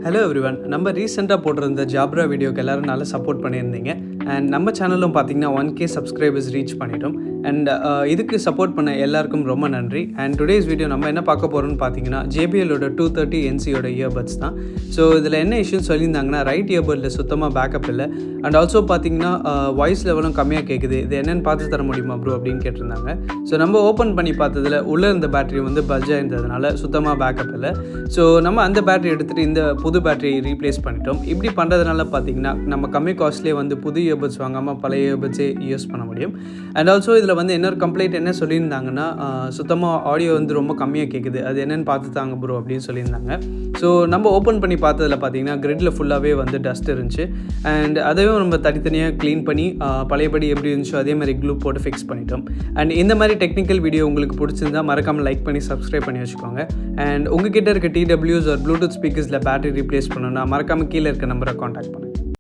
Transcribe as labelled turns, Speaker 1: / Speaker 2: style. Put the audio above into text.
Speaker 1: Hello everyone. நம்ம ரீசெண்டாக போட்டிருந்த ஜாப்ரா வீடியோக்கு எல்லோரும் நல்லா சப்போர்ட் பண்ணியிருந்தீங்க. அண்ட் நம்ம சேனலும் பார்த்தீங்கன்னா 1K சப்ஸ்கிரைபர்ஸ் ரீச் பண்ணிட்டோம். அண்ட் இதுக்கு சப்போர்ட் பண்ண எல்லாருக்கும் ரொம்ப நன்றி. அண்ட் டுடேஸ் வீடியோ நம்ம என்ன பார்க்க போகிறோம்னு பார்த்தீங்கன்னா JBLோட 230 NCயோட இயர்பட்ஸ் தான். ஸோ இதில் என்ன இஷ்யூன்னு சொல்லியிருந்தாங்கன்னா, ரைட் இயர்பட்ல சுத்தமாக பேக்கப் இல்லை. அண்ட் ஆல்சோ பார்த்தீங்கன்னா வாய்ஸ் லெவலும் கம்மியாக கேட்குது. இது என்னென்னு பார்த்து தர முடியுமா ப்ரோ அப்படின்னு கேட்டிருந்தாங்க. ஸோ நம்ம ஓப்பன் பண்ணி பார்த்ததில் உள்ளே இருந்த பேட்டரி வந்து பல்ஜாக இருந்ததுனால சுத்தமாக பேக்கப் இல்லை. ஸோ நம்ம அந்த பேட்டரி எடுத்துகிட்டு இந்த புது பேட்டரி ரீப்ளேஸ் பண்ணிட்டோம். இப்படி பண்ணுறதுனால பார்த்தீங்கன்னா நம்ம கம்மி காஸ்ட்லேயே வந்து புது இயர்பட்ஸ் வாங்காமல் பழைய இயர்பட்ஸே யூஸ் பண்ண முடியும். அண்ட் ஆல்சோ இதில் வந்து இன்னொரு கம்ப்ளைண்ட் என்ன சொல்லியிருந்தாங்கன்னா, சுத்தமாக ஆடியோ வந்து ரொம்ப கம்மியாக கேட்குது, அது என்னென்னு பார்த்து தாங்க ப்ரோ அப்படின்னு சொல்லியிருந்தாங்க. ஸோ நம்ம ஓப்பன் பண்ணி பார்த்ததில் பார்த்தீங்கன்னா கிரிட்டில் ஃபுல்லாகவே வந்து டஸ்ட் இருந்துச்சு. அண்ட் அதையும் நம்ம தனித்தனியாக க்ளீன் பண்ணி பழையபடி எப்படி இருந்துச்சோ அதே மாதிரி க்ளூ போட்டு ஃபிக்ஸ் பண்ணிட்டோம். அண்ட் இந்த மாதிரி டெக்னிக்கல் வீடியோ உங்களுக்கு பிடிச்சிருந்தா மறக்காமல் லைக் பண்ணி சப்ஸ்கிரைப் பண்ணி வச்சுக்கோங்க. அண்ட் உங்ககிட்ட இருக்க TWS ஒரு ப்ளூடூத் ஸ்பீக்கர்ஸில் பேட்டரி ரீப்ளேஸ் பண்ணணும்னா மறக்காமல் கீழே இருக்க நம்பரை காண்டாக்ட் பண்ணுங்கள்.